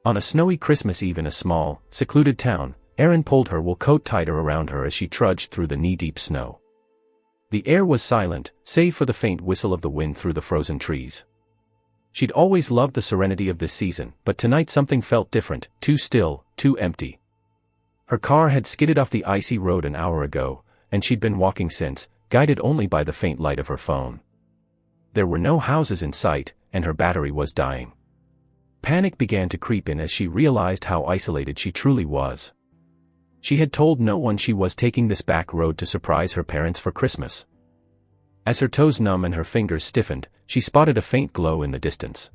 On a snowy Christmas Eve in a small, secluded town, Erin pulled her wool coat tighter around her as she trudged through the knee-deep snow. The air was silent, save for the faint whistle of the wind through the frozen trees. She'd always loved the serenity of this season, but tonight something felt different, too still, too empty. Her car had skidded off the icy road an hour ago, and she'd been walking since, guided only by the faint light of her phone. There were no houses in sight, and her battery was dying. Panic began to creep in as she realized how isolated she truly was. She had told no one she was taking this back road to surprise her parents for Christmas. As her toes numb and her fingers stiffened, she spotted a faint glow in the distance.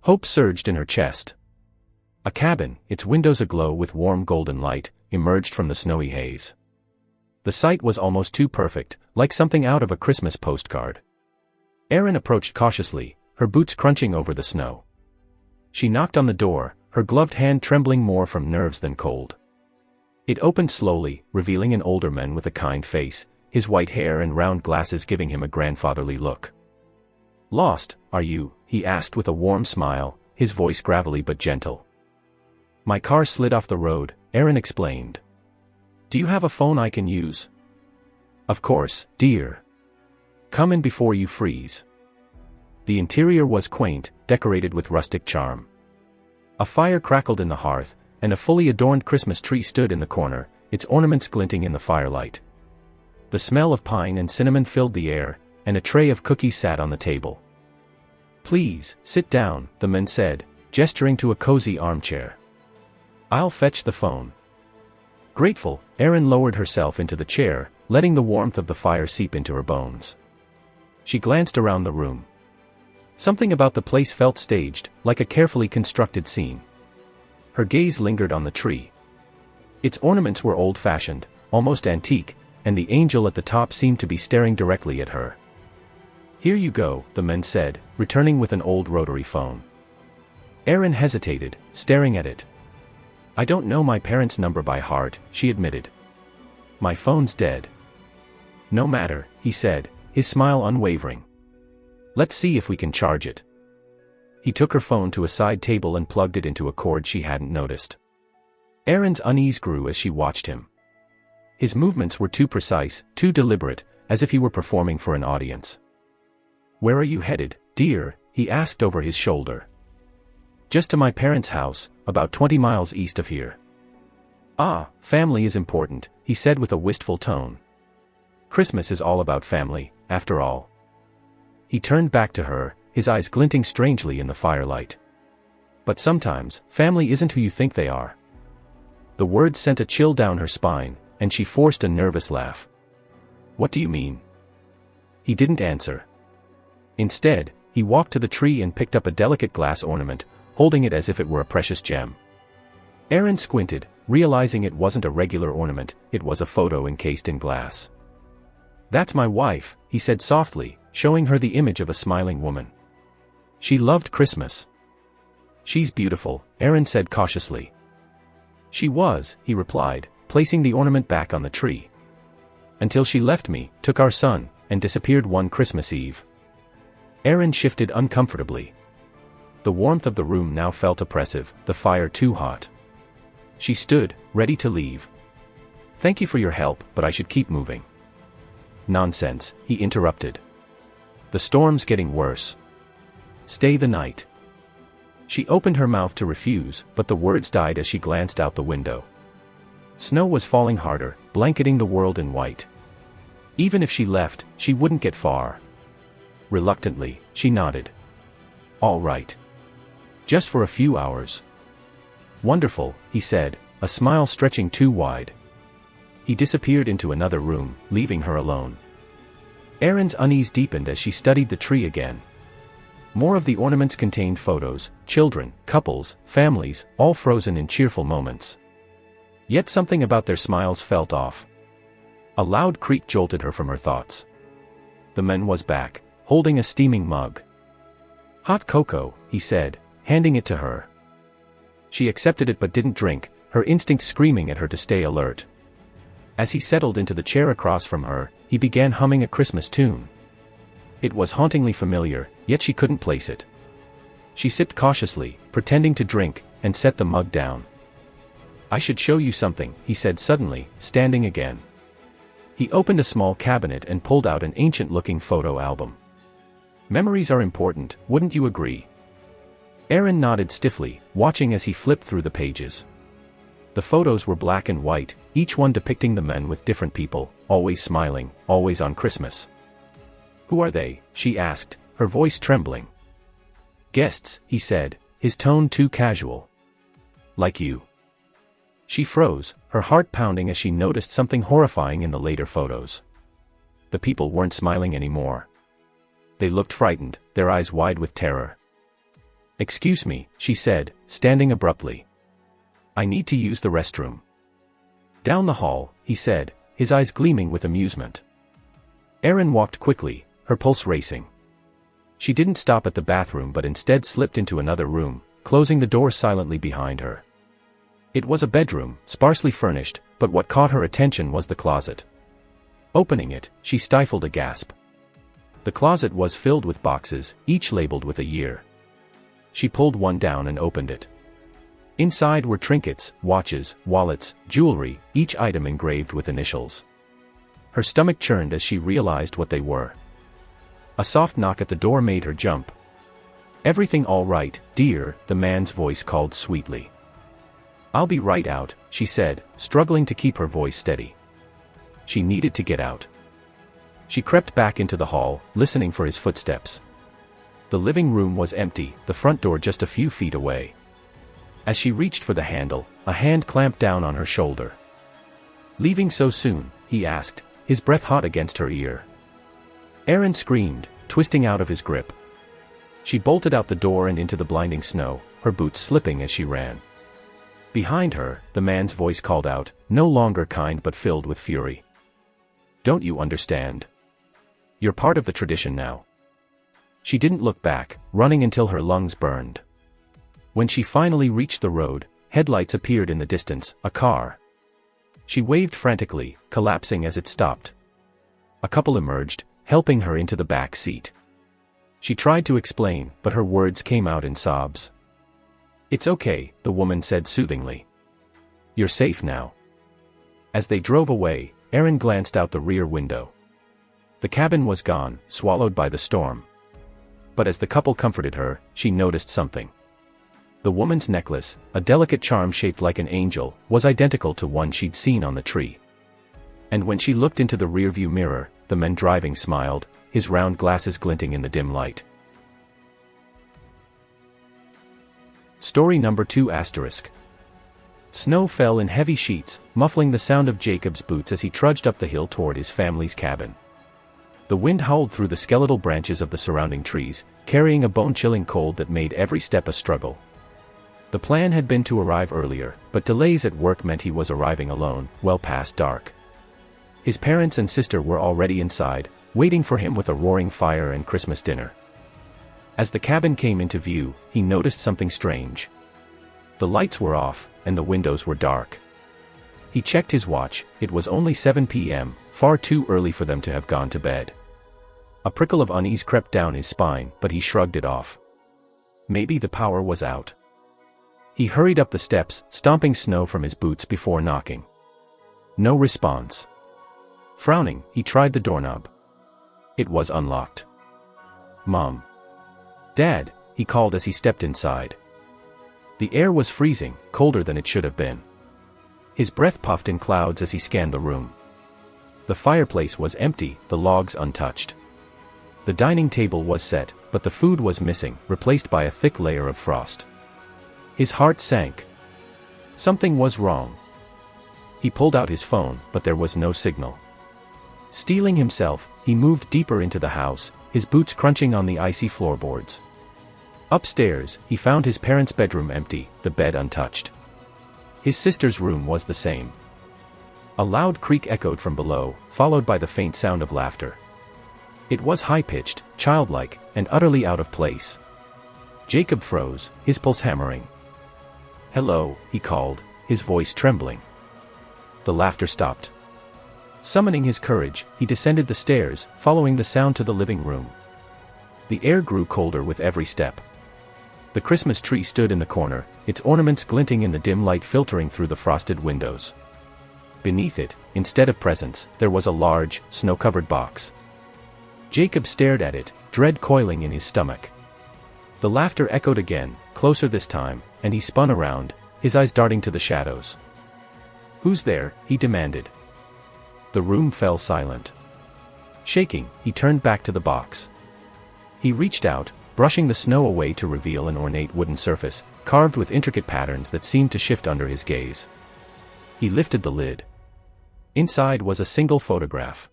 Hope surged in her chest. A cabin, its windows aglow with warm golden light, emerged from the snowy haze. The sight was almost too perfect, like something out of a Christmas postcard. Erin approached cautiously, her boots crunching over the snow. She knocked on the door, her gloved hand trembling more from nerves than cold. It opened slowly, revealing an older man with a kind face, his white hair and round glasses giving him a grandfatherly look. "Lost, are you?" he asked with a warm smile, his voice gravelly but gentle. "My car slid off the road," Erin explained. "Do you have a phone I can use?" "Of course, dear. Come in before you freeze." The interior was quaint, decorated with rustic charm. A fire crackled in the hearth, and a fully adorned Christmas tree stood in the corner, its ornaments glinting in the firelight. The smell of pine and cinnamon filled the air, and a tray of cookies sat on the table. "Please, sit down," the man said, gesturing to a cozy armchair. "I'll fetch the phone." Grateful, Erin lowered herself into the chair, letting the warmth of the fire seep into her bones. She glanced around the room. Something about the place felt staged, like a carefully constructed scene. Her gaze lingered on the tree. Its ornaments were old-fashioned, almost antique, and the angel at the top seemed to be staring directly at her. "Here you go," the man said, returning with an old rotary phone. Erin hesitated, staring at it. "I don't know my parents' number by heart," she admitted. "My phone's dead." "No matter," he said, his smile unwavering. "Let's see if we can charge it." He took her phone to a side table and plugged it into a cord she hadn't noticed. Erin's unease grew as she watched him. His movements were too precise, too deliberate, as if he were performing for an audience. "Where are you headed, dear?" he asked over his shoulder. "Just to my parents' house, about 20 miles east of here." "Ah, family is important," he said with a wistful tone. "Christmas is all about family, after all." He turned back to her, his eyes glinting strangely in the firelight. "But sometimes, family isn't who you think they are." The words sent a chill down her spine, and she forced a nervous laugh. "What do you mean?" He didn't answer. Instead, he walked to the tree and picked up a delicate glass ornament, holding it as if it were a precious gem. Erin squinted, realizing it wasn't a regular ornament, it was a photo encased in glass. "That's my wife," he said softly, showing her the image of a smiling woman. "She loved Christmas." "She's beautiful," Erin said cautiously. "She was," he replied, placing the ornament back on the tree. "Until she left me, took our son, and disappeared one Christmas Eve." Erin shifted uncomfortably. The warmth of the room now felt oppressive, the fire too hot. She stood, ready to leave. "Thank you for your help, but I should keep moving." "Nonsense," he interrupted. "The storm's getting worse. Stay the night." She opened her mouth to refuse, but the words died as she glanced out the window. Snow was falling harder, blanketing the world in white. Even if she left, she wouldn't get far. Reluctantly, she nodded. "All right. Just for a few hours." "Wonderful," he said, a smile stretching too wide. He disappeared into another room, leaving her alone. Erin's unease deepened as she studied the tree again. More of the ornaments contained photos, children, couples, families, all frozen in cheerful moments. Yet something about their smiles felt off. A loud creak jolted her from her thoughts. The man was back, holding a steaming mug. "Hot cocoa," he said, handing it to her. She accepted it but didn't drink, her instincts screaming at her to stay alert. As he settled into the chair across from her, he began humming a Christmas tune. It was hauntingly familiar, yet she couldn't place it. She sipped cautiously, pretending to drink, and set the mug down. "I should show you something," he said suddenly, standing again. He opened a small cabinet and pulled out an ancient-looking photo album. "Memories are important, wouldn't you agree?" Aaron nodded stiffly, watching as he flipped through the pages. The photos were black and white, each one depicting the men with different people, always smiling, always on Christmas. "Who are they?" she asked, her voice trembling. "Guests," he said, his tone too casual. "Like you." She froze, her heart pounding as she noticed something horrifying in the later photos. The people weren't smiling anymore. They looked frightened, their eyes wide with terror. "Excuse me," she said, standing abruptly. "I need to use the restroom." "Down the hall," he said, his eyes gleaming with amusement. Erin walked quickly, her pulse racing. She didn't stop at the bathroom but instead slipped into another room, closing the door silently behind her. It was a bedroom, sparsely furnished, but what caught her attention was the closet. Opening it, she stifled a gasp. The closet was filled with boxes, each labeled with a year. She pulled one down and opened it. Inside were trinkets, watches, wallets, jewelry, each item engraved with initials. Her stomach churned as she realized what they were. A soft knock at the door made her jump. "Everything all right, dear?" the man's voice called sweetly. "I'll be right out," she said, struggling to keep her voice steady. She needed to get out. She crept back into the hall, listening for his footsteps. The living room was empty, the front door just a few feet away. As she reached for the handle, a hand clamped down on her shoulder. "Leaving so soon?" he asked, his breath hot against her ear. Erin screamed, twisting out of his grip. She bolted out the door and into the blinding snow, her boots slipping as she ran. Behind her, the man's voice called out, no longer kind but filled with fury. "Don't you understand? You're part of the tradition now." She didn't look back, running until her lungs burned. When she finally reached the road, headlights appeared in the distance, a car. She waved frantically, collapsing as it stopped. A couple emerged, helping her into the back seat. She tried to explain, but her words came out in sobs. "It's okay," the woman said soothingly. "You're safe now." As they drove away, Erin glanced out the rear window. The cabin was gone, swallowed by the storm. But as the couple comforted her, she noticed something. The woman's necklace, a delicate charm shaped like an angel, was identical to one she'd seen on the tree. And when she looked into the rearview mirror, the man driving smiled, his round glasses glinting in the dim light. Story number 2 *. Snow fell in heavy sheets, muffling the sound of Jacob's boots as he trudged up the hill toward his family's cabin. The wind howled through the skeletal branches of the surrounding trees, carrying a bone-chilling cold that made every step a struggle. The plan had been to arrive earlier, but delays at work meant he was arriving alone, well past dark. His parents and sister were already inside, waiting for him with a roaring fire and Christmas dinner. As the cabin came into view, he noticed something strange. The lights were off, and the windows were dark. He checked his watch, it was only 7 p.m., far too early for them to have gone to bed. A prickle of unease crept down his spine, but he shrugged it off. Maybe the power was out. He hurried up the steps, stomping snow from his boots before knocking. No response. Frowning, he tried the doorknob. It was unlocked. "Mom. Dad," he called as he stepped inside. The air was freezing, colder than it should have been. His breath puffed in clouds as he scanned the room. The fireplace was empty, the logs untouched. The dining table was set, but the food was missing, replaced by a thick layer of frost. His heart sank. Something was wrong. He pulled out his phone, but there was no signal. Steeling himself, he moved deeper into the house, his boots crunching on the icy floorboards. Upstairs, he found his parents' bedroom empty, the bed untouched. His sister's room was the same. A loud creak echoed from below, followed by the faint sound of laughter. It was high-pitched, childlike, and utterly out of place. Jacob froze, his pulse hammering. "Hello," he called, his voice trembling. The laughter stopped. Summoning his courage, he descended the stairs, following the sound to the living room. The air grew colder with every step. The Christmas tree stood in the corner, its ornaments glinting in the dim light filtering through the frosted windows. Beneath it, instead of presents, there was a large, snow-covered box. Jacob stared at it, dread coiling in his stomach. The laughter echoed again, closer this time, and he spun around, his eyes darting to the shadows. "Who's there?" he demanded. The room fell silent. Shaking, he turned back to the box. He reached out, brushing the snow away to reveal an ornate wooden surface, carved with intricate patterns that seemed to shift under his gaze. He lifted the lid. Inside was a single photograph.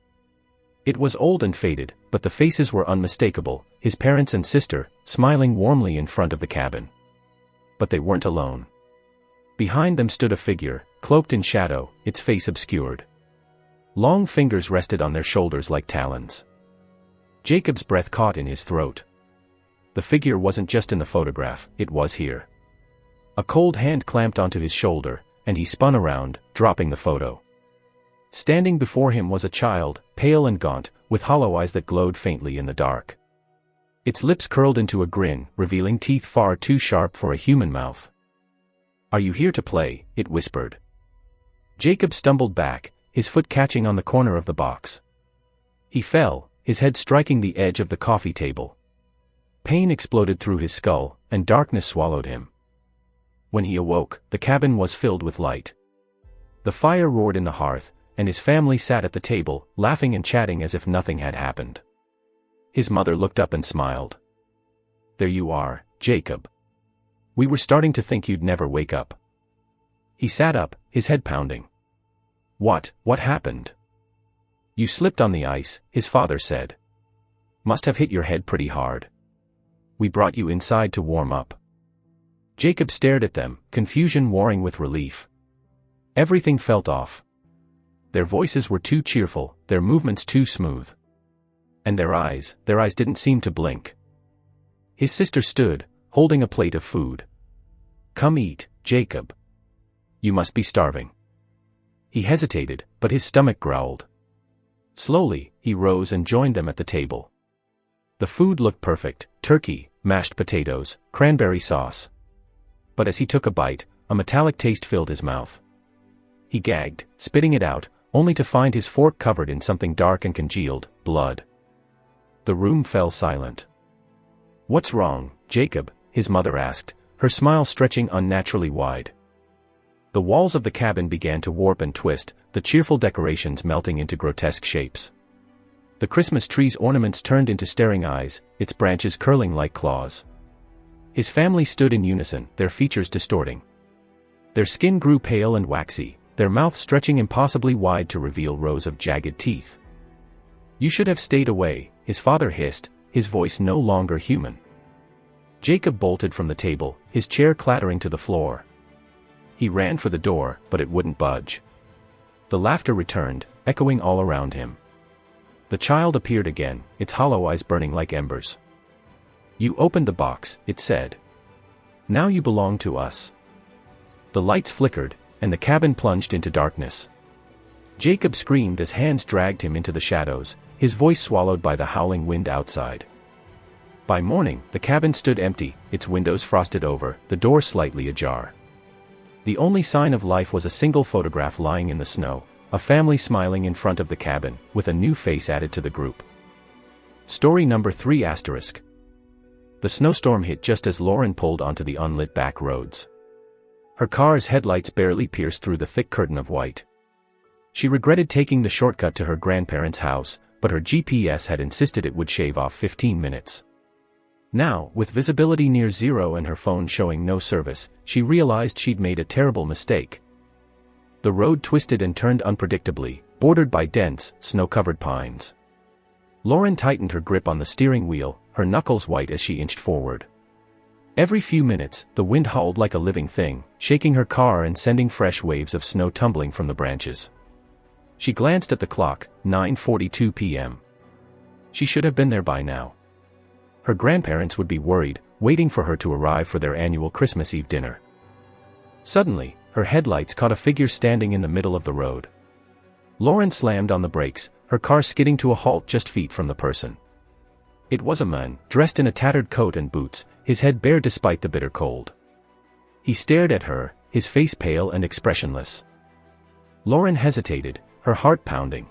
It was old and faded, but the faces were unmistakable, his parents and sister, smiling warmly in front of the cabin. But they weren't alone. Behind them stood a figure, cloaked in shadow, its face obscured. Long fingers rested on their shoulders like talons. Jacob's breath caught in his throat. The figure wasn't just in the photograph, it was here. A cold hand clamped onto his shoulder, and he spun around, dropping the photo. Standing before him was a child, pale and gaunt, with hollow eyes that glowed faintly in the dark. Its lips curled into a grin, revealing teeth far too sharp for a human mouth. "Are you here to play?" it whispered. Jacob stumbled back, his foot catching on the corner of the box. He fell, his head striking the edge of the coffee table. Pain exploded through his skull, and darkness swallowed him. When he awoke, the cabin was filled with light. The fire roared in the hearth, and his family sat at the table, laughing and chatting as if nothing had happened. His mother looked up and smiled. "There you are, Jacob. We were starting to think you'd never wake up." He sat up, his head pounding. What happened?" "You slipped on the ice," his father said. "Must have hit your head pretty hard. We brought you inside to warm up." Jacob stared at them, confusion warring with relief. Everything felt off. Their voices were too cheerful, their movements too smooth. And their eyes didn't seem to blink. His sister stood, holding a plate of food. "Come eat, Jacob. You must be starving." He hesitated, but his stomach growled. Slowly, he rose and joined them at the table. The food looked perfect: turkey, mashed potatoes, cranberry sauce. But as he took a bite, a metallic taste filled his mouth. He gagged, spitting it out, only to find his fork covered in something dark and congealed: blood. The room fell silent. "What's wrong, Jacob?" his mother asked, her smile stretching unnaturally wide. The walls of the cabin began to warp and twist, the cheerful decorations melting into grotesque shapes. The Christmas tree's ornaments turned into staring eyes, its branches curling like claws. His family stood in unison, their features distorting. Their skin grew pale and waxy, their mouths stretching impossibly wide to reveal rows of jagged teeth. "You should have stayed away," his father hissed, his voice no longer human. Jacob bolted from the table, his chair clattering to the floor. He ran for the door, but it wouldn't budge. The laughter returned, echoing all around him. The child appeared again, its hollow eyes burning like embers. "You opened the box," it said. "Now you belong to us." The lights flickered, and the cabin plunged into darkness. Jacob screamed as hands dragged him into the shadows, his voice swallowed by the howling wind outside. By morning, the cabin stood empty, its windows frosted over, the door slightly ajar. The only sign of life was a single photograph lying in the snow, a family smiling in front of the cabin, with a new face added to the group. Story number 3 *. The snowstorm hit just as Lauren pulled onto the unlit back roads. Her car's headlights barely pierced through the thick curtain of white. She regretted taking the shortcut to her grandparents' house, but her GPS had insisted it would shave off 15 minutes. Now, with visibility near zero and her phone showing no service, she realized she'd made a terrible mistake. The road twisted and turned unpredictably, bordered by dense, snow-covered pines. Lauren tightened her grip on the steering wheel, her knuckles white as she inched forward. Every few minutes, the wind howled like a living thing, shaking her car and sending fresh waves of snow tumbling from the branches. She glanced at the clock, 9:42 p.m. She should have been there by now. Her grandparents would be worried, waiting for her to arrive for their annual Christmas Eve dinner. Suddenly, her headlights caught a figure standing in the middle of the road. Lauren slammed on the brakes, her car skidding to a halt just feet from the person. It was a man, dressed in a tattered coat and boots, his head bare despite the bitter cold. He stared at her, his face pale and expressionless. Lauren hesitated, her heart pounding.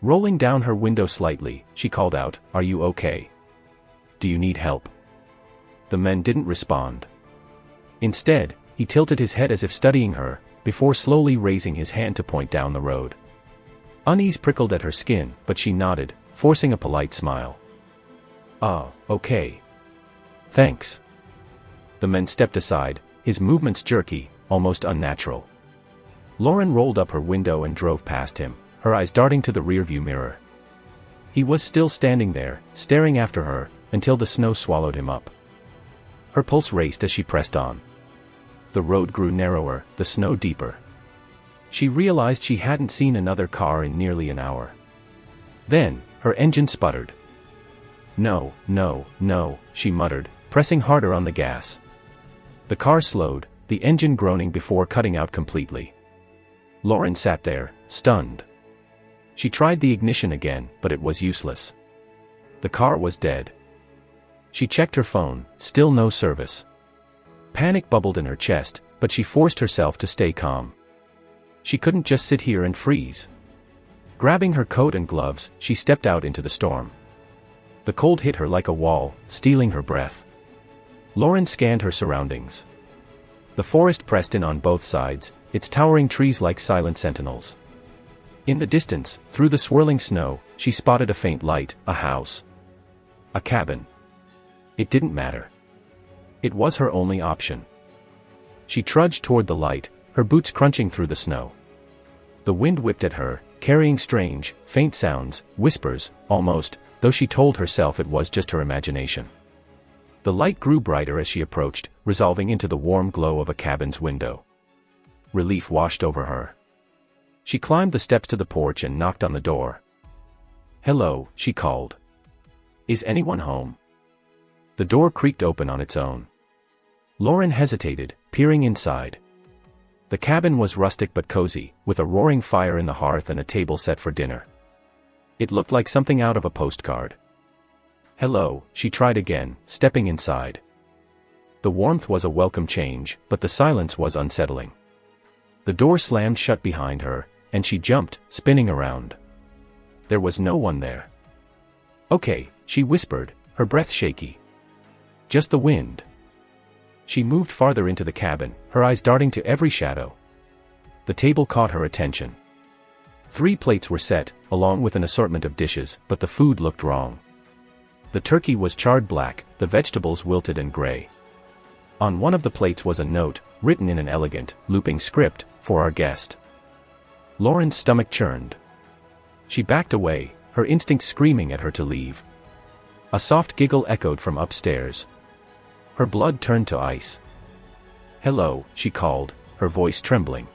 Rolling down her window slightly, she called out, "Are you okay? Do you need help?" The man didn't respond. Instead, he tilted his head as if studying her, before slowly raising his hand to point down the road. Unease prickled at her skin, but she nodded, forcing a polite smile. Okay. Thanks." The man stepped aside, his movements jerky, almost unnatural. Lauren rolled up her window and drove past him, her eyes darting to the rearview mirror. He was still standing there, staring after her, until the snow swallowed him up. Her pulse raced as she pressed on. The road grew narrower, the snow deeper. She realized she hadn't seen another car in nearly an hour. Then, her engine sputtered. No, she muttered, pressing harder on the gas. The car slowed, the engine groaning before cutting out completely. Lauren sat there, stunned. She tried the ignition again, but it was useless. The car was dead. She checked her phone, still no service. Panic bubbled in her chest, but she forced herself to stay calm. She couldn't just sit here and freeze. Grabbing her coat and gloves, she stepped out into the storm. The cold hit her like a wall, stealing her breath. Lauren scanned her surroundings. The forest pressed in on both sides, its towering trees like silent sentinels. In the distance, through the swirling snow, she spotted a faint light, a house. A cabin. It didn't matter. It was her only option. She trudged toward the light, her boots crunching through the snow. The wind whipped at her, carrying strange, faint sounds, whispers, almost, though she told herself it was just her imagination. The light grew brighter as she approached, resolving into the warm glow of a cabin's window. Relief washed over her. She climbed the steps to the porch and knocked on the door. "Hello," she called. "Is anyone home?" The door creaked open on its own. Lauren hesitated, peering inside. The cabin was rustic but cozy, with a roaring fire in the hearth and a table set for dinner. It looked like something out of a postcard. "Hello," she tried again, stepping inside. The warmth was a welcome change, but the silence was unsettling. The door slammed shut behind her, and she jumped, spinning around. There was no one there. "Okay," she whispered, her breath shaky. "Just the wind." She moved farther into the cabin, her eyes darting to every shadow. The table caught her attention. 3 plates were set, along with an assortment of dishes, but the food looked wrong. The turkey was charred black, the vegetables wilted and gray. On one of the plates was a note, written in an elegant, looping script, "For our guest." Lauren's stomach churned. She backed away, her instincts screaming at her to leave. A soft giggle echoed from upstairs. Her blood turned to ice. "Hello," she called, her voice trembling.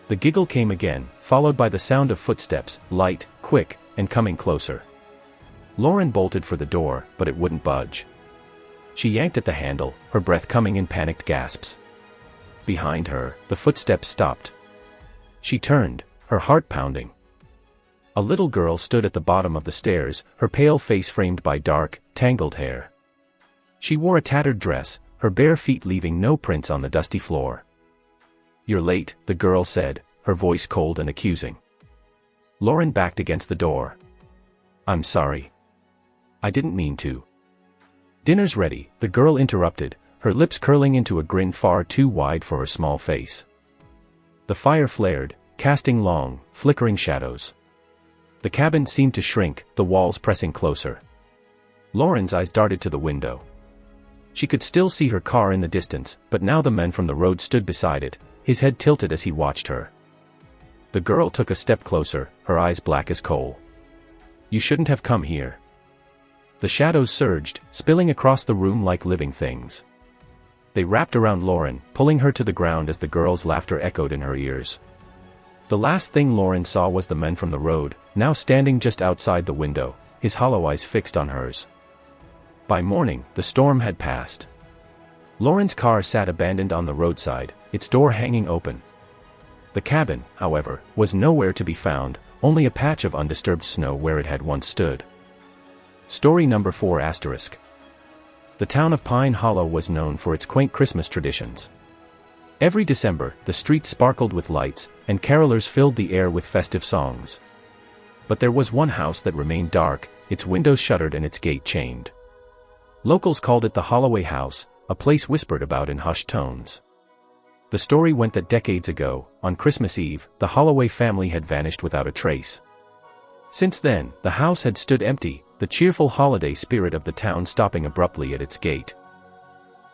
The giggle came again, followed by the sound of footsteps, light, quick, and coming closer. Lauren bolted for the door, but it wouldn't budge. She yanked at the handle, her breath coming in panicked gasps. Behind her, the footsteps stopped. She turned, her heart pounding. A little girl stood at the bottom of the stairs, her pale face framed by dark, tangled hair. She wore a tattered dress, her bare feet leaving no prints on the dusty floor. "You're late," the girl said, her voice cold and accusing. Lauren backed against the door. "I'm sorry. I didn't mean to." "Dinner's ready," the girl interrupted, her lips curling into a grin far too wide for her small face. The fire flared, casting long, flickering shadows. The cabin seemed to shrink, the walls pressing closer. Lauren's eyes darted to the window. She could still see her car in the distance, but now the man from the road stood beside it, his head tilted as he watched her. The girl took a step closer, her eyes black as coal. "You shouldn't have come here." The shadows surged, spilling across the room like living things. They wrapped around Lauren, pulling her to the ground as the girl's laughter echoed in her ears. The last thing Lauren saw was the man from the road, now standing just outside the window, his hollow eyes fixed on hers. By morning, the storm had passed. Lauren's car sat abandoned on the roadside, its door hanging open. The cabin, however, was nowhere to be found, only a patch of undisturbed snow where it had once stood. Story number 4 *. The town of Pine Hollow was known for its quaint Christmas traditions. Every December, the streets sparkled with lights, and carolers filled the air with festive songs. But there was one house that remained dark, its windows shuttered and its gate chained. Locals called it the Holloway House, a place whispered about in hushed tones. The story went that decades ago, on Christmas Eve, the Holloway family had vanished without a trace. Since then, the house had stood empty, the cheerful holiday spirit of the town stopping abruptly at its gate.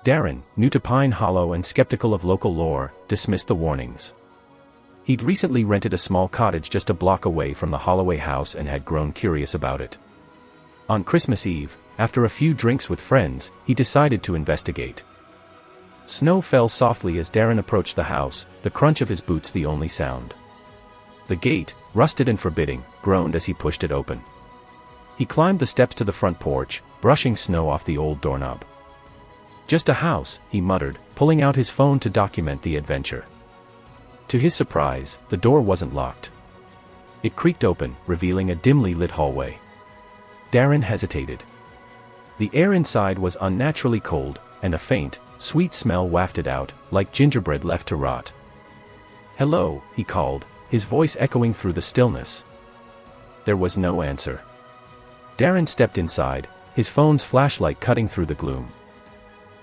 Darren, new to Pine Hollow and skeptical of local lore, dismissed the warnings. He'd recently rented a small cottage just a block away from the Holloway house and had grown curious about it. On Christmas Eve, after a few drinks with friends, he decided to investigate. Snow fell softly as Darren approached the house, the crunch of his boots the only sound. The gate, rusted and forbidding, groaned as he pushed it open. He climbed the steps to the front porch, brushing snow off the old doorknob. "Just a house," he muttered, pulling out his phone to document the adventure. To his surprise, the door wasn't locked. It creaked open, revealing a dimly lit hallway. Darren hesitated. The air inside was unnaturally cold, and a faint, sweet smell wafted out, like gingerbread left to rot. "Hello," he called, his voice echoing through the stillness. There was no answer. Darren stepped inside, his phone's flashlight cutting through the gloom.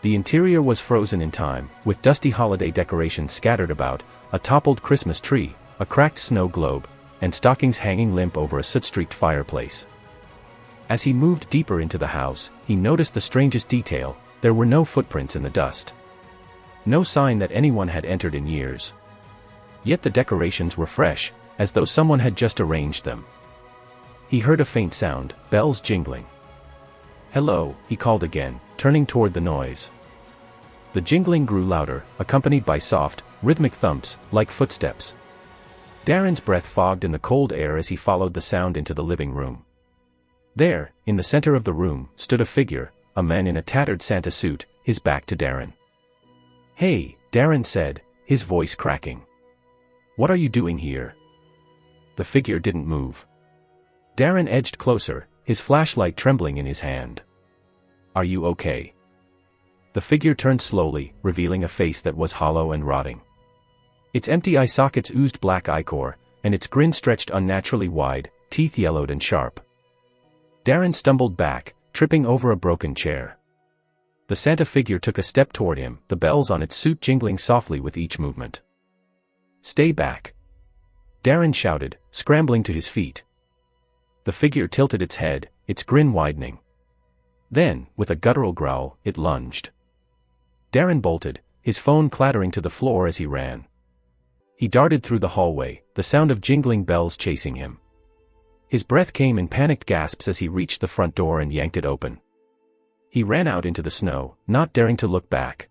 The interior was frozen in time, with dusty holiday decorations scattered about, a toppled Christmas tree, a cracked snow globe, and stockings hanging limp over a soot-streaked fireplace. As he moved deeper into the house, he noticed the strangest detail: there were no footprints in the dust. No sign that anyone had entered in years. Yet the decorations were fresh, as though someone had just arranged them. He heard a faint sound, bells jingling. "Hello," he called again, turning toward the noise. The jingling grew louder, accompanied by soft, rhythmic thumps, like footsteps. Darren's breath fogged in the cold air as he followed the sound into the living room. There, in the center of the room, stood a figure, a man in a tattered Santa suit, his back to Darren. "Hey," Darren said, his voice cracking. "What are you doing here?" The figure didn't move. Darren edged closer, his flashlight trembling in his hand. "Are you okay?" The figure turned slowly, revealing a face that was hollow and rotting. Its empty eye sockets oozed black ichor, and its grin stretched unnaturally wide, teeth yellowed and sharp. Darren stumbled back, tripping over a broken chair. The Santa figure took a step toward him, the bells on its suit jingling softly with each movement. "Stay back!" Darren shouted, scrambling to his feet. The figure tilted its head, its grin widening. Then, with a guttural growl, it lunged. Darren bolted, his phone clattering to the floor as he ran. He darted through the hallway, the sound of jingling bells chasing him. His breath came in panicked gasps as he reached the front door and yanked it open. He ran out into the snow, not daring to look back.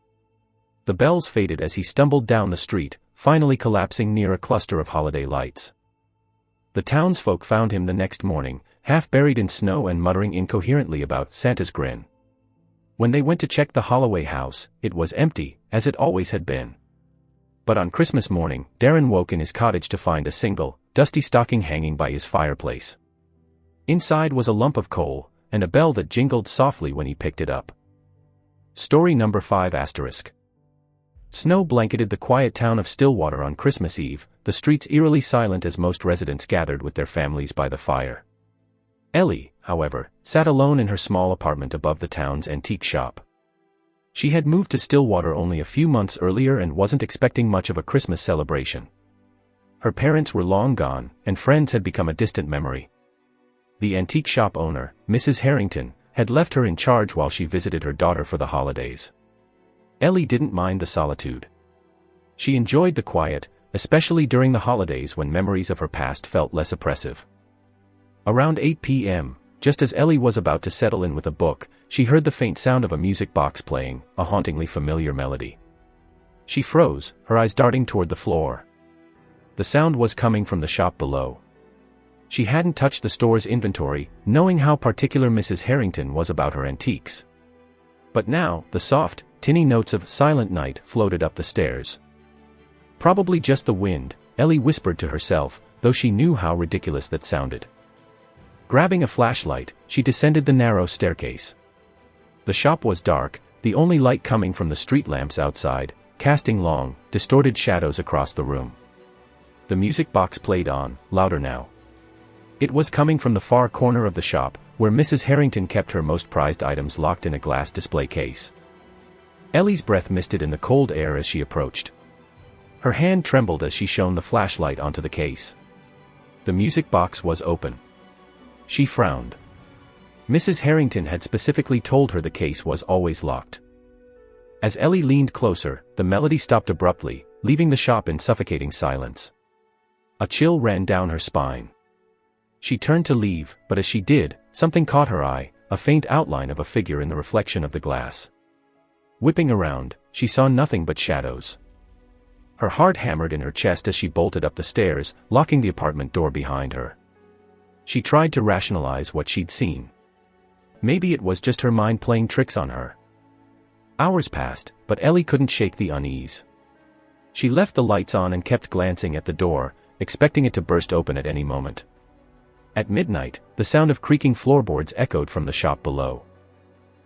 The bells faded as he stumbled down the street, finally collapsing near a cluster of holiday lights. The townsfolk found him the next morning, half buried in snow and muttering incoherently about Santa's grin. When they went to check the Holloway house, it was empty, as it always had been. But on Christmas morning, Darren woke in his cottage to find a single, dusty stocking hanging by his fireplace. Inside was a lump of coal, and a bell that jingled softly when he picked it up. Story number 5 *. Snow blanketed the quiet town of Stillwater on Christmas Eve, the streets eerily silent as most residents gathered with their families by the fire. Ellie, however, sat alone in her small apartment above the town's antique shop. She had moved to Stillwater only a few months earlier and wasn't expecting much of a Christmas celebration. Her parents were long gone, and friends had become a distant memory. The antique shop owner, Mrs. Harrington, had left her in charge while she visited her daughter for the holidays. Ellie didn't mind the solitude. She enjoyed the quiet, especially during the holidays when memories of her past felt less oppressive. Around 8 p.m., just as Ellie was about to settle in with a book, she heard the faint sound of a music box playing, a hauntingly familiar melody. She froze, her eyes darting toward the floor. The sound was coming from the shop below. She hadn't touched the store's inventory, knowing how particular Mrs. Harrington was about her antiques. But now, the soft, tinny notes of Silent Night floated up the stairs. Probably just the wind, Ellie whispered to herself, though she knew how ridiculous that sounded. Grabbing a flashlight, she descended the narrow staircase. The shop was dark, the only light coming from the street lamps outside, casting long, distorted shadows across the room. The music box played on, louder now. It was coming from the far corner of the shop, where Mrs. Harrington kept her most prized items locked in a glass display case. Ellie's breath misted in the cold air as she approached. Her hand trembled as she shone the flashlight onto the case. The music box was open. She frowned. Mrs. Harrington had specifically told her the case was always locked. As Ellie leaned closer, the melody stopped abruptly, leaving the shop in suffocating silence. A chill ran down her spine. She turned to leave, but as she did, something caught her eye, a faint outline of a figure in the reflection of the glass. Whipping around, she saw nothing but shadows. Her heart hammered in her chest as she bolted up the stairs, locking the apartment door behind her. She tried to rationalize what she'd seen. Maybe it was just her mind playing tricks on her. Hours passed, but Ellie couldn't shake the unease. She left the lights on and kept glancing at the door, expecting it to burst open at any moment. At midnight, the sound of creaking floorboards echoed from the shop below.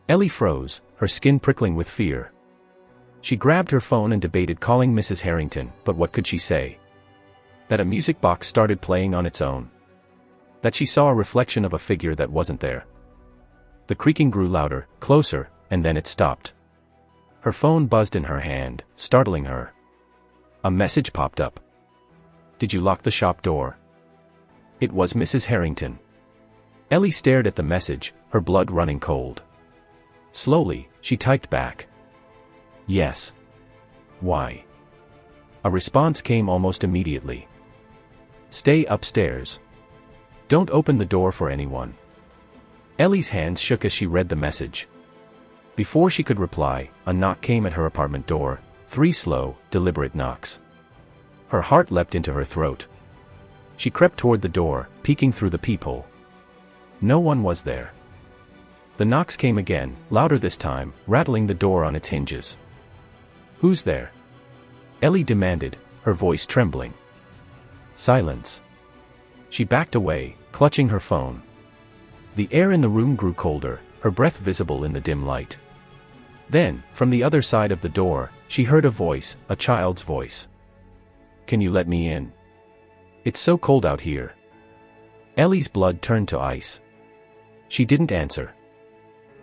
Ellie froze, her skin prickling with fear. She grabbed her phone and debated calling Mrs. Harrington, but what could she say? That a music box started playing on its own. That she saw a reflection of a figure that wasn't there. The creaking grew louder, closer, and then it stopped. Her phone buzzed in her hand, startling her. A message popped up. "Did you lock the shop door?" It was Mrs. Harrington. Ellie stared at the message, her blood running cold. Slowly, she typed back. "Yes." "Why?" A response came almost immediately. "Stay upstairs. Don't open the door for anyone." Ellie's hands shook as she read the message. Before she could reply, a knock came at her apartment door, 3 slow, deliberate knocks. Her heart leapt into her throat. She crept toward the door, peeking through the peephole. No one was there. The knocks came again, louder this time, rattling the door on its hinges. "Who's there?" Ellie demanded, her voice trembling. Silence. She backed away, clutching her phone. The air in the room grew colder, her breath visible in the dim light. Then, from the other side of the door, she heard a voice, a child's voice. "Can you let me in? It's so cold out here." Ellie's blood turned to ice. She didn't answer.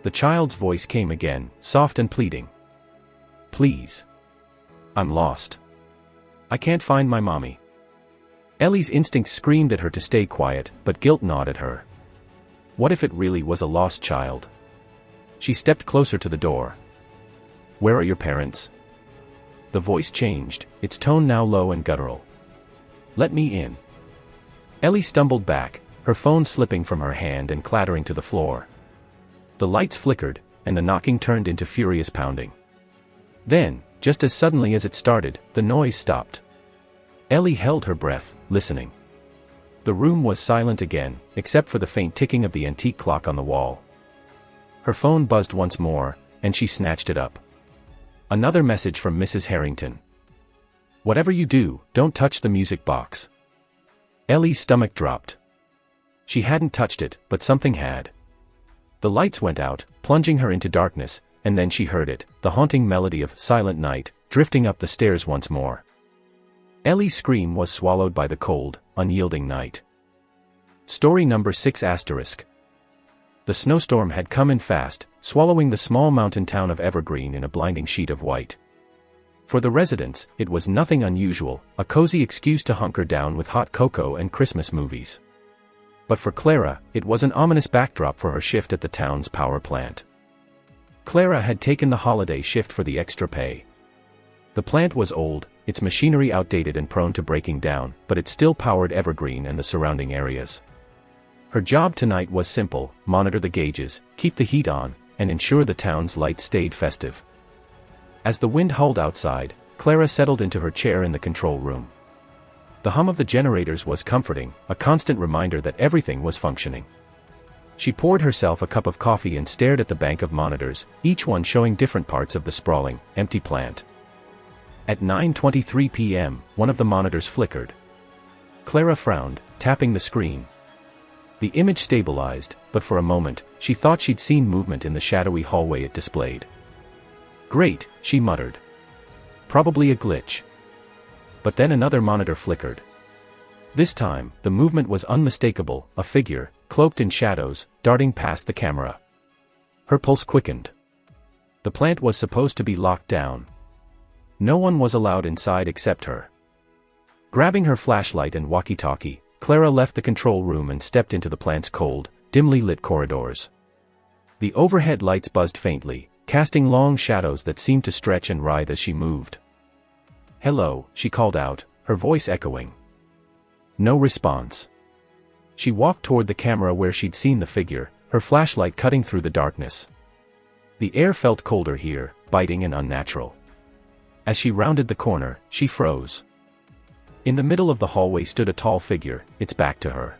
The child's voice came again, soft and pleading. "Please. I'm lost. I can't find my mommy." Ellie's instincts screamed at her to stay quiet, but guilt gnawed at her. What if it really was a lost child? She stepped closer to the door. "Where are your parents?" The voice changed, its tone now low and guttural. "Let me in." Ellie stumbled back, her phone slipping from her hand and clattering to the floor. The lights flickered, and the knocking turned into furious pounding. Then, just as suddenly as it started, the noise stopped. Ellie held her breath, listening. The room was silent again, except for the faint ticking of the antique clock on the wall. Her phone buzzed once more, and she snatched it up. Another message from Mrs. Harrington. "Whatever you do, don't touch the music box." Ellie's stomach dropped. She hadn't touched it, but something had. The lights went out, plunging her into darkness, and then she heard it, the haunting melody of Silent Night, drifting up the stairs once more. Ellie's scream was swallowed by the cold, unyielding night. Story number 6 *. The snowstorm had come in fast, swallowing the small mountain town of Evergreen in a blinding sheet of white. For the residents, it was nothing unusual, a cozy excuse to hunker down with hot cocoa and Christmas movies. But for Clara, it was an ominous backdrop for her shift at the town's power plant. Clara had taken the holiday shift for the extra pay. The plant was old, its machinery outdated and prone to breaking down, but it still powered Evergreen and the surrounding areas. Her job tonight was simple: monitor the gauges, keep the heat on, and ensure the town's lights stayed festive. As the wind howled outside, Clara settled into her chair in the control room. The hum of the generators was comforting, a constant reminder that everything was functioning. She poured herself a cup of coffee and stared at the bank of monitors, each one showing different parts of the sprawling, empty plant. At 9:23 p.m., one of the monitors flickered. Clara frowned, tapping the screen. The image stabilized, but for a moment, she thought she'd seen movement in the shadowy hallway it displayed. "Great," she muttered. "Probably a glitch." But then another monitor flickered. This time, the movement was unmistakable, a figure, cloaked in shadows, darting past the camera. Her pulse quickened. The plant was supposed to be locked down. No one was allowed inside except her. Grabbing her flashlight and walkie-talkie, Clara left the control room and stepped into the plant's cold, dimly lit corridors. The overhead lights buzzed faintly, casting long shadows that seemed to stretch and writhe as she moved. "Hello," she called out, her voice echoing. No response. She walked toward the camera where she'd seen the figure, her flashlight cutting through the darkness. The air felt colder here, biting and unnatural. As she rounded the corner, she froze. In the middle of the hallway stood a tall figure, its back to her.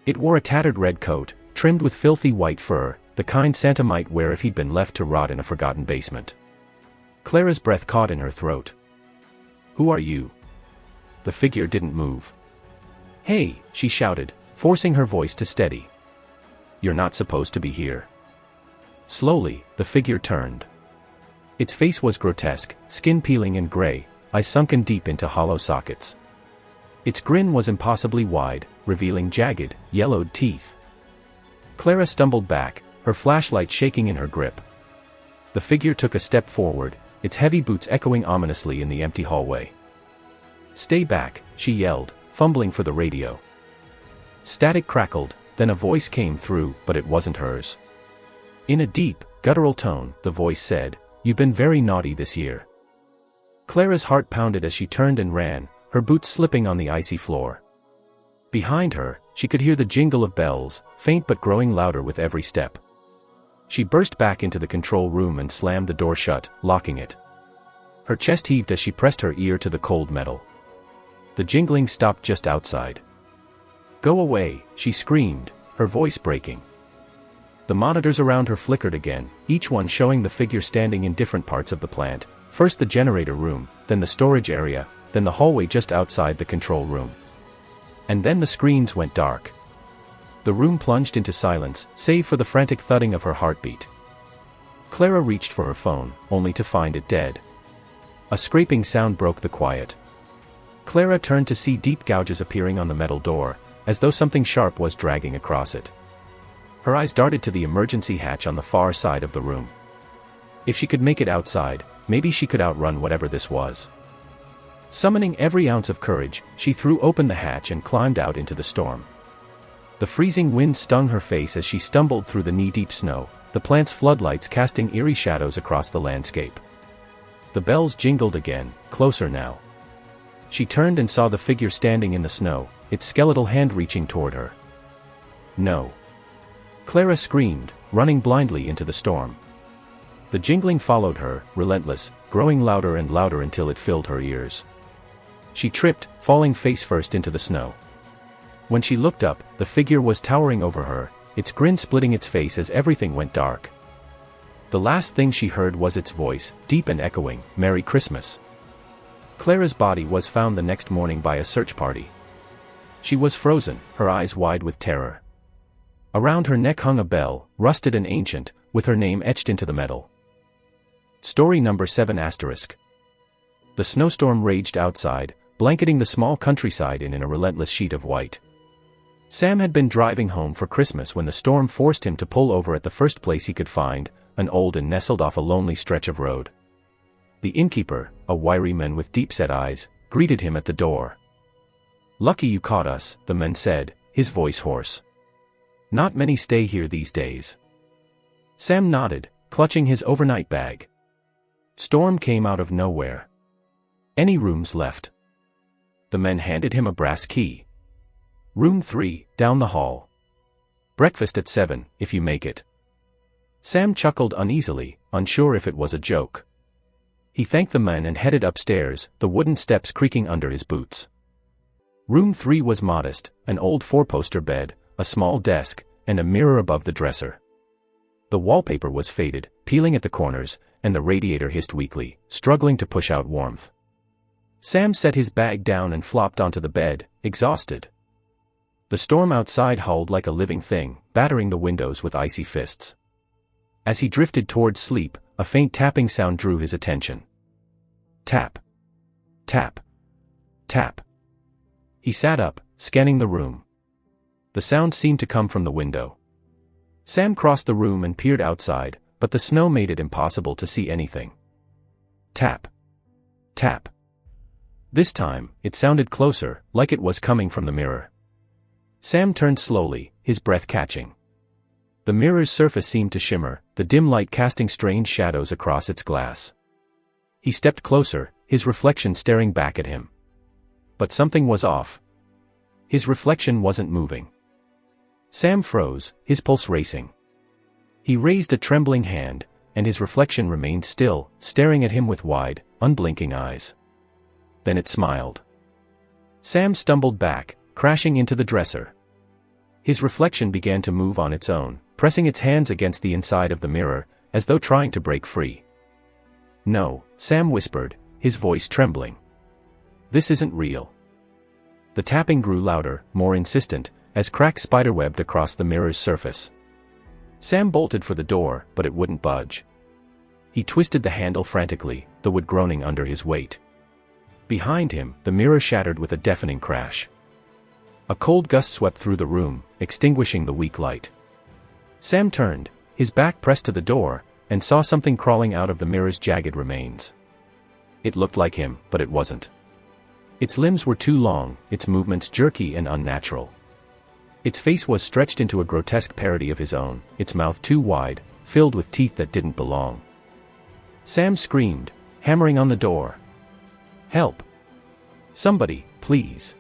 It wore a tattered red coat, trimmed with filthy white fur, the kind Santa might wear if he'd been left to rot in a forgotten basement. Clara's breath caught in her throat. "Who are you?" The figure didn't move. "Hey," she shouted, forcing her voice to steady. "You're not supposed to be here." Slowly, the figure turned. Its face was grotesque, skin peeling and gray, eyes sunken deep into hollow sockets. Its grin was impossibly wide, revealing jagged, yellowed teeth. Clara stumbled back, her flashlight shaking in her grip. The figure took a step forward, its heavy boots echoing ominously in the empty hallway. "Stay back," she yelled, fumbling for the radio. Static crackled, then a voice came through, but it wasn't hers. In a deep, guttural tone, the voice said, "You've been very naughty this year." Clara's heart pounded as she turned and ran, her boots slipping on the icy floor. Behind her, she could hear the jingle of bells, faint but growing louder with every step. She burst back into the control room and slammed the door shut, locking it. Her chest heaved as she pressed her ear to the cold metal. The jingling stopped just outside. "Go away," she screamed, her voice breaking. The monitors around her flickered again, each one showing the figure standing in different parts of the plant, first the generator room, then the storage area, then the hallway just outside the control room. And then the screens went dark. The room plunged into silence, save for the frantic thudding of her heartbeat. Clara reached for her phone, only to find it dead. A scraping sound broke the quiet. Clara turned to see deep gouges appearing on the metal door, as though something sharp was dragging across it. Her eyes darted to the emergency hatch on the far side of the room. If she could make it outside, maybe she could outrun whatever this was. Summoning every ounce of courage, she threw open the hatch and climbed out into the storm. The freezing wind stung her face as she stumbled through the knee-deep snow, the plant's floodlights casting eerie shadows across the landscape. The bells jingled again, closer now. She turned and saw the figure standing in the snow, its skeletal hand reaching toward her. "No!" Clara screamed, running blindly into the storm. The jingling followed her, relentless, growing louder and louder until it filled her ears. She tripped, falling face first into the snow. When she looked up, the figure was towering over her, its grin splitting its face as everything went dark. The last thing she heard was its voice, deep and echoing, "Merry Christmas." Clara's body was found the next morning by a search party. She was frozen, her eyes wide with terror. Around her neck hung a bell, rusted and ancient, with her name etched into the metal. Story number 7 *. The snowstorm raged outside, blanketing the small countryside in a relentless sheet of white. Sam had been driving home for Christmas when the storm forced him to pull over at the first place he could find, an old inn nestled off a lonely stretch of road. The innkeeper, a wiry man with deep-set eyes, greeted him at the door. "Lucky you caught us," the man said, his voice hoarse. "Not many stay here these days." Sam nodded, clutching his overnight bag. Storm came out of nowhere. "Any rooms left?" The man handed him a brass key. "Room 3, down the hall. Breakfast at 7, if you make it." Sam chuckled uneasily, unsure if it was a joke. He thanked the man and headed upstairs, the wooden steps creaking under his boots. Room 3 was modest, an old four-poster bed, a small desk, and a mirror above the dresser. The wallpaper was faded, peeling at the corners, and the radiator hissed weakly, struggling to push out warmth. Sam set his bag down and flopped onto the bed, exhausted. The storm outside howled like a living thing, battering the windows with icy fists. As he drifted towards sleep, a faint tapping sound drew his attention. Tap. Tap. Tap. He sat up, scanning the room. The sound seemed to come from the window. Sam crossed the room and peered outside, but the snow made it impossible to see anything. Tap. Tap. This time, it sounded closer, like it was coming from the mirror. Sam turned slowly, his breath catching. The mirror's surface seemed to shimmer, the dim light casting strange shadows across its glass. He stepped closer, his reflection staring back at him. But something was off. His reflection wasn't moving. Sam froze, his pulse racing. He raised a trembling hand, and his reflection remained still, staring at him with wide, unblinking eyes. Then it smiled. Sam stumbled back, crashing into the dresser. His reflection began to move on its own, pressing its hands against the inside of the mirror, as though trying to break free. "No," Sam whispered, his voice trembling. "This isn't real." The tapping grew louder, more insistent, as cracks spiderwebbed across the mirror's surface. Sam bolted for the door, but it wouldn't budge. He twisted the handle frantically, the wood groaning under his weight. Behind him, the mirror shattered with a deafening crash. A cold gust swept through the room, extinguishing the weak light. Sam turned, his back pressed to the door, and saw something crawling out of the mirror's jagged remains. It looked like him, but it wasn't. Its limbs were too long, its movements jerky and unnatural. Its face was stretched into a grotesque parody of his own, its mouth too wide, filled with teeth that didn't belong. Sam screamed, hammering on the door. "Help! Somebody, please!"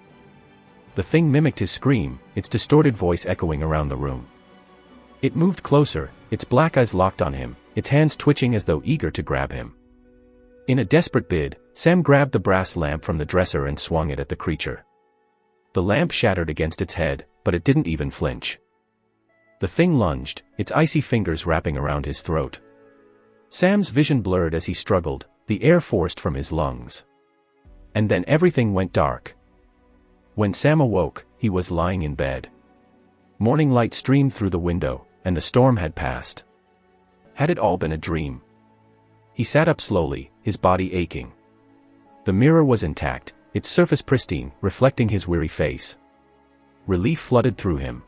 The thing mimicked his scream, its distorted voice echoing around the room. It moved closer, its black eyes locked on him, its hands twitching as though eager to grab him. In a desperate bid, Sam grabbed the brass lamp from the dresser and swung it at the creature. The lamp shattered against its head, but it didn't even flinch. The thing lunged, its icy fingers wrapping around his throat. Sam's vision blurred as he struggled, the air forced from his lungs. And then everything went dark. When Sam awoke, he was lying in bed. Morning light streamed through the window, and the storm had passed. Had it all been a dream? He sat up slowly, his body aching. The mirror was intact, its surface pristine, reflecting his weary face. Relief flooded through him.